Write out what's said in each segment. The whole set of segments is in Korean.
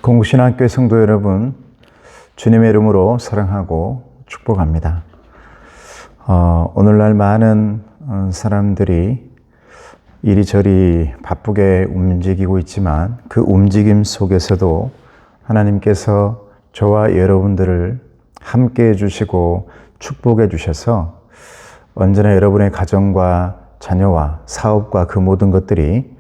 공신학교의 성도 여러분, 주님의 이름으로 사랑하고 축복합니다. 오늘날 많은 사람들이 이리저리 바쁘게 움직이고 있지만 그 움직임 속에서도 하나님께서 저와 여러분들을 함께 해주시고 축복해 주셔서 언제나 여러분의 가정과 자녀와 사업과 그 모든 것들이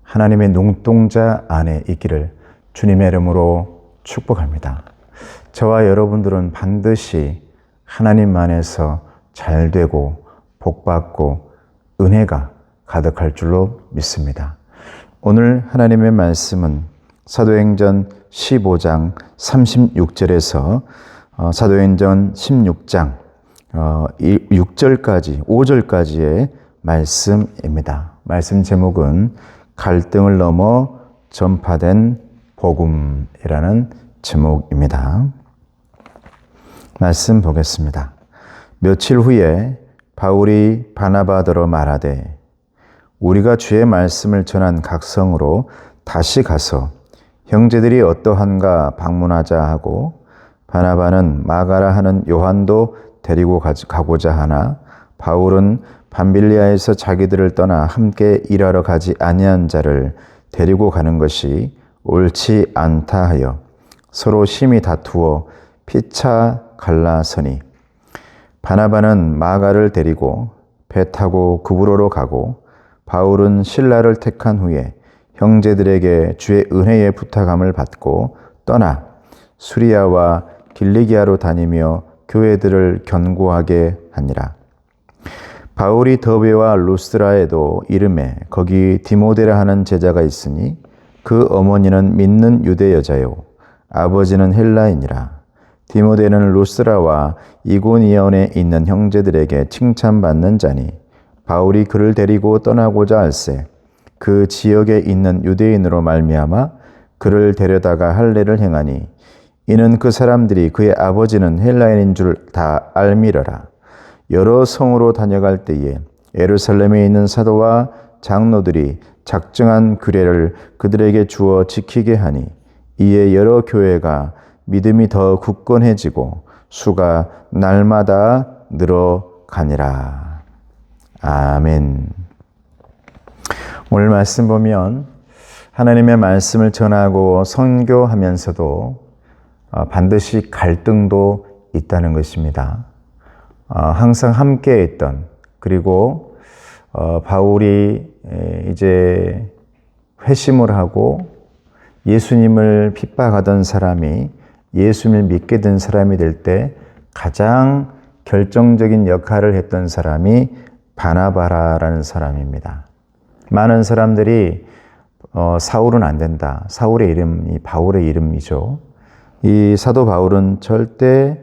하나님의 눈동자 안에 있기를 주님의 이름으로 축복합니다. 저와 여러분들은 반드시 하나님 안에서 잘되고 복받고 은혜가 가득할 줄로 믿습니다. 오늘 하나님의 말씀은 사도행전 15장 36절에서 사도행전 16장 6절까지 5절까지의 말씀입니다. 말씀 제목은 갈등을 넘어 전파된 복음이라는 제목입니다. 말씀 보겠습니다. 며칠 후에 바울이 바나바더러 말하되 우리가 주의 말씀을 전한 각 성으로 다시 가서 형제들이 어떠한가 방문하자 하고 바나바는 마가라 하는 요한도 데리고 가고자 하나 바울은 밤빌리아에서 자기들을 떠나 함께 일하러 가지 아니한 자를 데리고 가는 것이 옳지 않다 하여 서로 심히 다투어 피차 갈라서니 바나바는 마가를 데리고 배 타고 구브로로 가고 바울은 실라를 택한 후에 형제들에게 주의 은혜의 부탁함을 받고 떠나 수리아와 길리기아로 다니며 교회들을 견고하게 하니라. 바울이 더베와 루스드라에도 이름에 거기 디모데라 하는 제자가 있으니 그 어머니는 믿는 유대 여자요 아버지는 헬라인이라. 디모데는 루스드라와 이고니온에 있는 형제들에게 칭찬받는 자니 바울이 그를 데리고 떠나고자 할세 그 지역에 있는 유대인으로 말미암아 그를 데려다가 할례를 행하니 이는 그 사람들이 그의 아버지는 헬라인인 줄 다 알미러라. 여러 성으로 다녀갈 때에 예루살렘에 있는 사도와 장로들이 작정한 규례를 그들에게 주어 지키게 하니 이에 여러 교회가 믿음이 더 굳건해지고 수가 날마다 늘어가니라. 아멘. 오늘 말씀 보면 하나님의 말씀을 전하고 선교하면서도 반드시 갈등도 있다는 것입니다. 항상 함께 있던 그리고 바울이 이제 회심을 하고 예수님을 핍박하던 사람이 예수님을 믿게 된 사람이 될 때 가장 결정적인 역할을 했던 사람이 바나바라는 사람입니다. 많은 사람들이 사울은 안 된다. 사울의 이름이 바울의 이름이죠. 이 사도 바울은 절대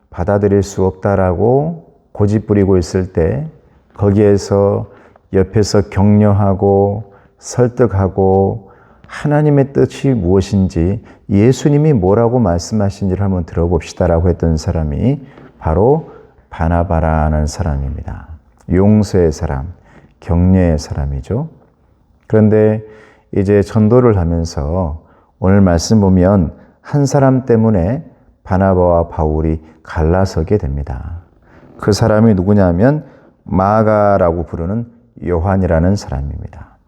받아들일 수 없다라고 고집부리고 있을 때 거기에서 옆에서 격려하고 설득하고 하나님의 뜻이 무엇인지 예수님이 뭐라고 말씀하신지를 한번 들어봅시다라고 했던 사람이 바로 바나바라는 사람입니다. 용서의 사람, 격려의 사람이죠. 그런데 이제 전도를 하면서 오늘 말씀 보면 한 사람 때문에 바나바와 바울이 갈라서게 됩니다. 그 사람이 누구냐면 마가라고 부르는 요한이라는 사람입니다.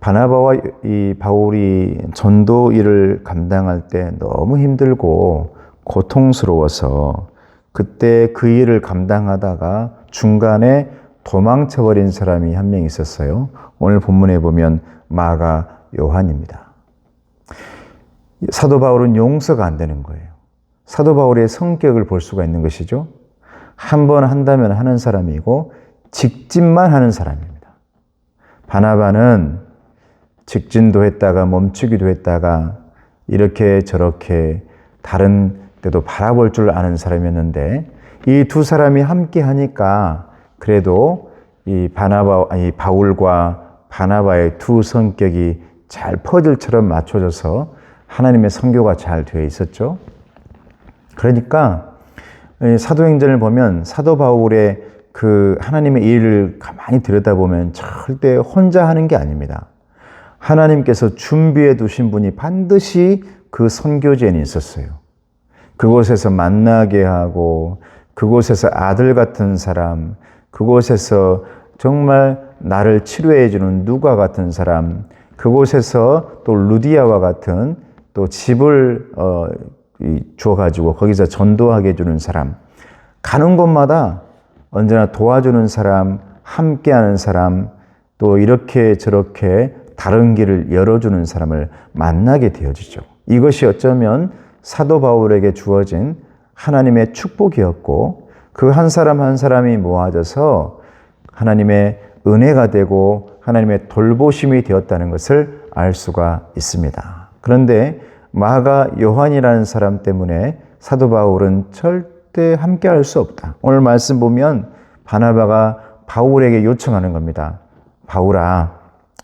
바나바와 이 바울이 전도 일을 감당할 때 너무 힘들고 고통스러워서 그때 그 일을 감당하다가 중간에 도망쳐버린 사람이 한 명 있었어요. 오늘 본문에 보면 마가 요한입니다. 사도 바울은 용서가 안 되는 거예요. 사도 바울의 성격을 볼 수가 있는 것이죠. 한 번 한다면 하는 사람이고 직진만 하는 사람입니다. 바나바는 직진도 했다가 멈추기도 했다가 이렇게 저렇게 다른 데도 바라볼 줄 아는 사람이었는데 이 두 사람이 함께 하니까 그래도 이 바울과 바나바의 두 성격이 잘 퍼즐처럼 맞춰져서 하나님의 선교가 잘 되어 있었죠. 그러니까 사도행전을 보면 사도 바울의 그 하나님의 일을 가만히 들여다보면 절대 혼자 하는 게 아닙니다. 하나님께서 준비해 두신 분이 반드시 그 선교지에는 있었어요. 그곳에서 만나게 하고, 그곳에서 아들 같은 사람, 그곳에서 정말 나를 치료해 주는 누가 같은 사람, 그곳에서 또 루디아와 같은 또 집을 주어가지고 거기서 전도하게 해주는 사람, 가는 곳마다 언제나 도와주는 사람, 함께하는 사람, 또 이렇게 저렇게 다른 길을 열어주는 사람을 만나게 되어지죠. 이것이 어쩌면 사도 바울에게 주어진 하나님의 축복이었고, 그 한 사람 한 사람이 모아져서 하나님의 은혜가 되고 하나님의 돌보심이 되었다는 것을 알 수가 있습니다. 그런데 마가 요한이라는 사람 때문에 사도 바울은 절대 함께 할 수 없다. 오늘 말씀 보면 바나바가 바울에게 요청하는 겁니다. 바울아,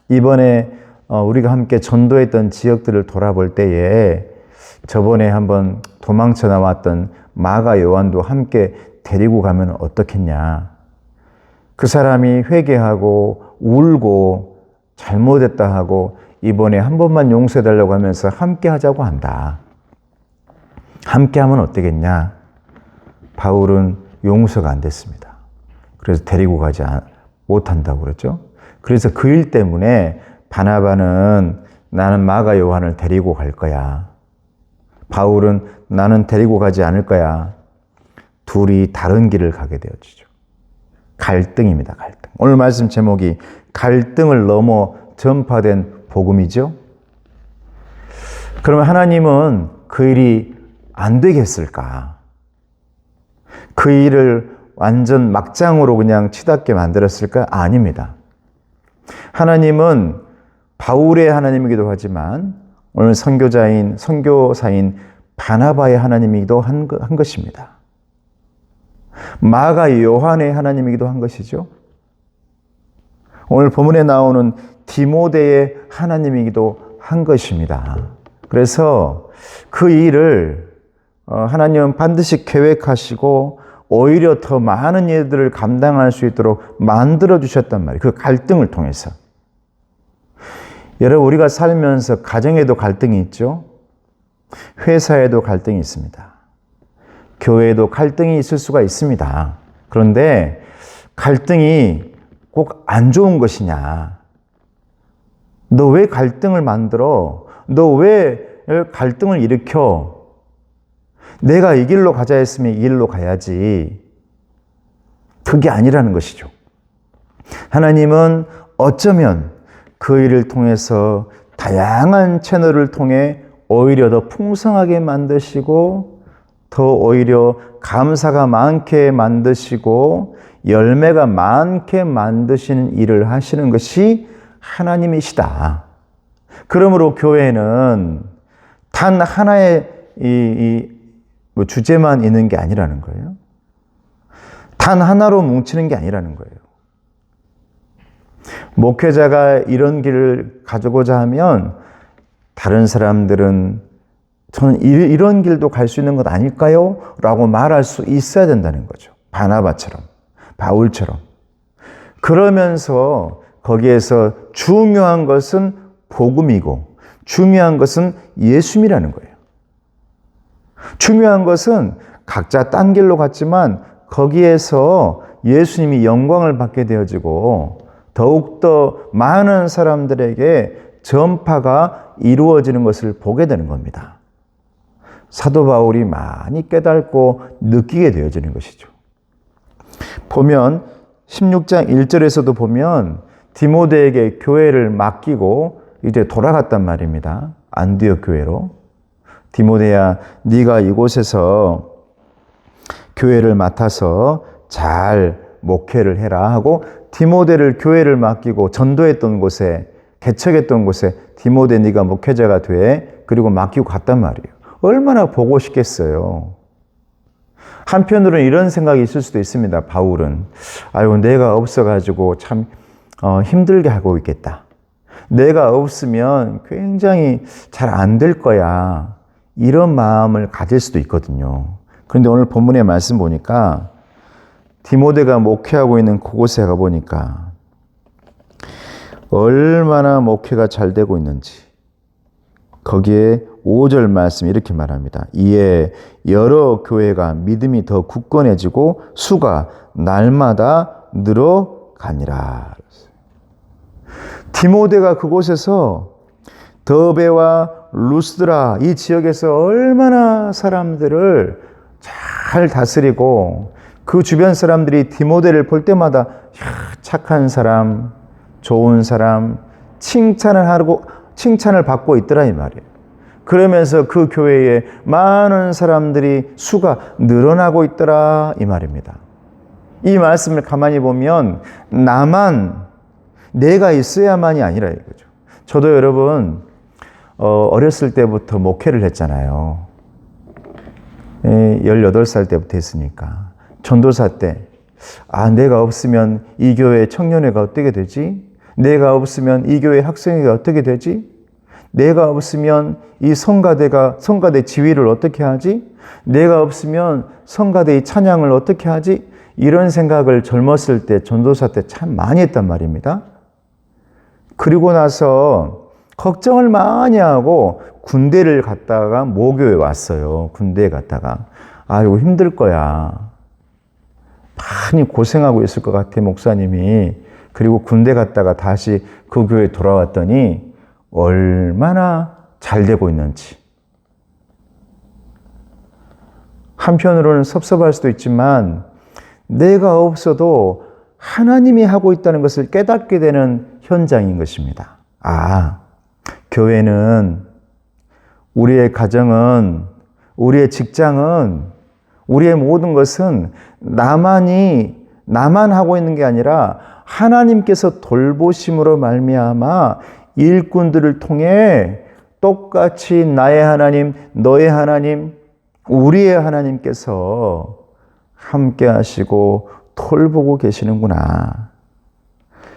이번에 우리가 함께 전도했던 지역들을 돌아볼 때에 저번에 한번 도망쳐 나왔던 마가 요한도 함께 데리고 가면 어떻겠냐. 그 사람이 회개하고 울고 잘못했다 하고 이번에 한 번만 용서해달라고 하면서 함께 하자고 한다. 함께 하면 어떻겠냐. 바울은 용서가 안 됐습니다. 그래서 데리고 가지 못한다고 그랬죠. 그래서 그 일 때문에 바나바는 나는 마가 요한을 데리고 갈 거야. 바울은 나는 데리고 가지 않을 거야. 둘이 다른 길을 가게 되어지죠. 갈등입니다. 갈등. 오늘 말씀 제목이 갈등을 넘어 전파된 복음이죠. 그러면 하나님은 그 일이 안 되겠을까? 그 일을 완전 막장으로 그냥 치닫게 만들었을까? 아닙니다. 하나님은 바울의 하나님이기도 하지만 오늘 선교사인 바나바의 하나님이기도 한 것입니다. 마가 요한의 하나님이기도 한 것이죠. 오늘 본문에 나오는 디모데의 하나님이기도 한 것입니다. 그래서 그 일을 하나님은 반드시 계획하시고 오히려 더 많은 일들을 감당할 수 있도록 만들어 주셨단 말이에요. 그 갈등을 통해서. 여러분, 우리가 살면서 가정에도 갈등이 있죠. 회사에도 갈등이 있습니다. 교회에도 갈등이 있을 수가 있습니다. 그런데 갈등이 꼭 안 좋은 것이냐? 너 왜 갈등을 만들어? 너 왜 갈등을 일으켜? 내가 이 길로 가자 했으면 이 길로 가야지. 그게 아니라는 것이죠. 하나님은 어쩌면 그 일을 통해서 다양한 채널을 통해 오히려 더 풍성하게 만드시고 더 오히려 감사가 많게 만드시고 열매가 많게 만드시는 일을 하시는 것이 하나님이시다. 그러므로 교회는 단 하나의 주제만 있는 게 아니라는 거예요. 단 하나로 뭉치는 게 아니라는 거예요. 목회자가 이런 길을 가져고자 하면 다른 사람들은 저는 이런 길도 갈 수 있는 것 아닐까요? 라고 말할 수 있어야 된다는 거죠. 바나바처럼, 바울처럼. 그러면서 거기에서 중요한 것은 복음이고 중요한 것은 예수님이라는 거예요. 중요한 것은 각자 딴 길로 갔지만 거기에서 예수님이 영광을 받게 되어지고 더욱더 많은 사람들에게 전파가 이루어지는 것을 보게 되는 겁니다. 사도 바울이 많이 깨닫고 느끼게 되어지는 것이죠. 보면 16장 1절에서도 보면 디모데에게 교회를 맡기고 이제 돌아갔단 말입니다. 안디옥 교회로. 디모데야, 네가 이곳에서 교회를 맡아서 잘 목회를 해라 하고 디모데를 교회를 맡기고 전도했던 곳에, 개척했던 곳에 디모데 네가 목회자가 돼. 그리고 맡기고 갔단 말이에요. 얼마나 보고 싶겠어요. 한편으로는 이런 생각이 있을 수도 있습니다. 바울은 아유, 내가 없어가지고 참 힘들게 하고 있겠다. 내가 없으면 굉장히 잘 안 될 거야. 이런 마음을 가질 수도 있거든요. 그런데 오늘 본문의 말씀 보니까 디모데가 목회하고 있는 그곳에 가보니까 얼마나 목회가 잘 되고 있는지 거기에 5절 말씀 이렇게 말합니다. 이에 여러 교회가 믿음이 더 굳건해지고 수가 날마다 늘어가니라. 디모데가 그곳에서 더베와 루스드라 이 지역에서 얼마나 사람들을 잘 다스리고 그 주변 사람들이 디모데를 볼 때마다 착한 사람, 좋은 사람, 칭찬을 받고 있더라 이 말이에요. 그러면서 그 교회에 많은 사람들이 수가 늘어나고 있더라 이 말입니다. 이 말씀을 가만히 보면 나만 내가 있어야만이 아니라 이거죠. 저도 여러분 어렸을 때부터 목회를 했잖아요. 18살 때부터 했으니까. 전도사 때 내가 없으면 이 교회 청년회가 어떻게 되지? 내가 없으면 이 교회 학생회가 어떻게 되지? 내가 없으면 이 성가대 지휘를 어떻게 하지? 내가 없으면 성가대의 찬양을 어떻게 하지? 이런 생각을 젊었을 때 전도사 때 참 많이 했단 말입니다. 그리고 나서 걱정을 많이 하고 군대를 갔다가 모교에 왔어요. 군대에 갔다가 이거 힘들 거야. 많이 고생하고 있을 것 같아 목사님이. 그리고 군대 갔다가 다시 그 교회에 돌아왔더니 얼마나 잘 되고 있는지. 한편으로는 섭섭할 수도 있지만 내가 없어도 하나님이 하고 있다는 것을 깨닫게 되는 현장인 것입니다. 교회는, 우리의 가정은, 우리의 직장은, 우리의 모든 것은 나만 하고 있는 게 아니라 하나님께서 돌보심으로 말미암아 일꾼들을 통해 똑같이 나의 하나님, 너의 하나님, 우리의 하나님께서 함께 하시고 돌보고 계시는구나.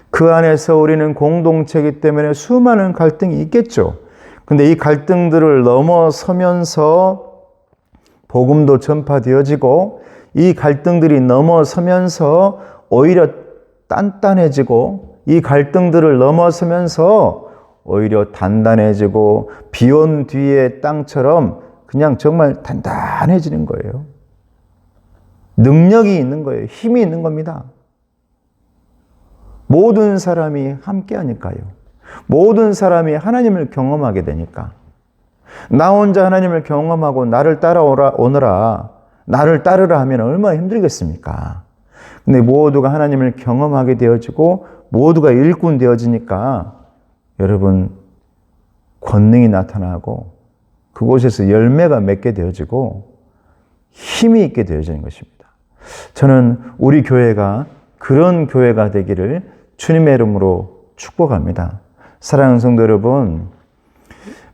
그 안에서 우리는 공동체이기 때문에 수많은 갈등이 있겠죠. 근데 이 갈등들을 넘어서면서 복음도 전파되어지고 이 갈등들이 넘어서면서 오히려 단단해지고 이 갈등들을 넘어서면서 오히려 단단해지고 비 온 뒤의 땅처럼 그냥 정말 단단해지는 거예요. 능력이 있는 거예요. 힘이 있는 겁니다. 모든 사람이 함께 하니까요. 모든 사람이 하나님을 경험하게 되니까. 나 혼자 하나님을 경험하고 나를 따라오느라, 나를 따르라 하면 얼마나 힘들겠습니까? 근데 모두가 하나님을 경험하게 되어지고 모두가 일꾼 되어지니까 여러분 권능이 나타나고 그곳에서 열매가 맺게 되어지고 힘이 있게 되어지는 것입니다. 저는 우리 교회가 그런 교회가 되기를 주님의 이름으로 축복합니다. 사랑하는 성도 여러분,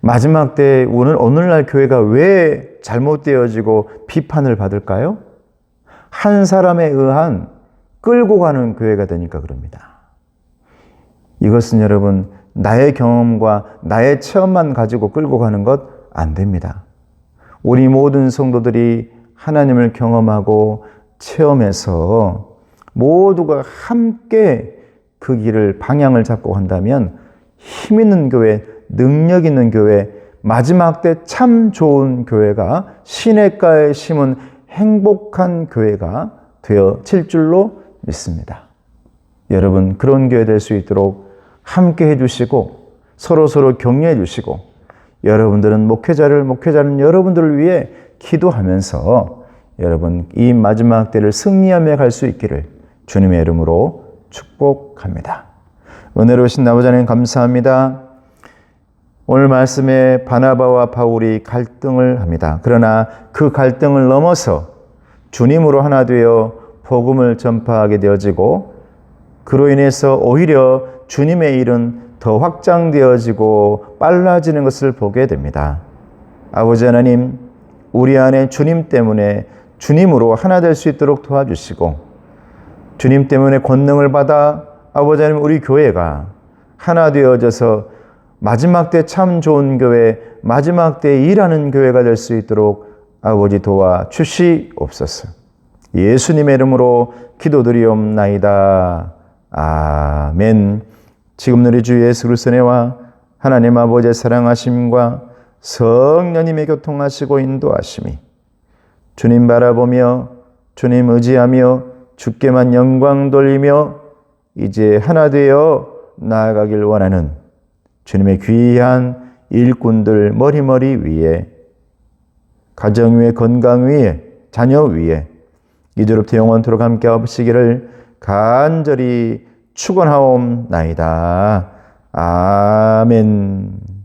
마지막 때 오늘날 교회가 왜 잘못되어지고 비판을 받을까요? 한 사람에 의한 끌고 가는 교회가 되니까 그럽니다. 이것은 여러분 나의 경험과 나의 체험만 가지고 끌고 가는 것 안 됩니다. 우리 모든 성도들이 하나님을 경험하고 체험해서 모두가 함께 그 길을 방향을 잡고 한다면 힘 있는 교회, 능력 있는 교회, 마지막 때 참 좋은 교회가 시냇가에 심은 행복한 교회가 되어질 줄로 믿습니다. 여러분 그런 교회 될 수 있도록 함께 해주시고 서로 격려해 주시고 여러분들은 목회자는 여러분들을 위해 기도하면서 여러분 이 마지막 때를 승리하며 갈 수 있기를 주님의 이름으로 축복합니다. 은혜로우신 아버지 하나님 감사합니다. 오늘 말씀에 바나바와 바울이 갈등을 합니다. 그러나 그 갈등을 넘어서 주님으로 하나 되어 복음을 전파하게 되어지고 그로 인해서 오히려 주님의 일은 더 확장되어지고 빨라지는 것을 보게 됩니다. 아버지 하나님, 우리 안에 주님 때문에 주님으로 하나 될 수 있도록 도와주시고 주님 때문에 권능을 받아 아버지 하나님 우리 교회가 하나 되어져서 마지막 때 참 좋은 교회, 마지막 때 일하는 교회가 될 수 있도록 아버지 도와주시옵소서. 예수님의 이름으로 기도드리옵나이다. 아멘. 지금 우리 주 예수 그리스도의 은혜와 하나님 아버지의 사랑하심과 성령님의 교통하시고 인도하심이 주님 바라보며 주님 의지하며 주께만 영광 돌리며 이제 하나 되어 나아가길 원하는 주님의 귀한 일꾼들 머리머리 위에, 가정 위에, 건강 위에, 자녀 위에 이제로부터 영원토록 함께 하시기를 간절히 축원하옵나이다. 아멘.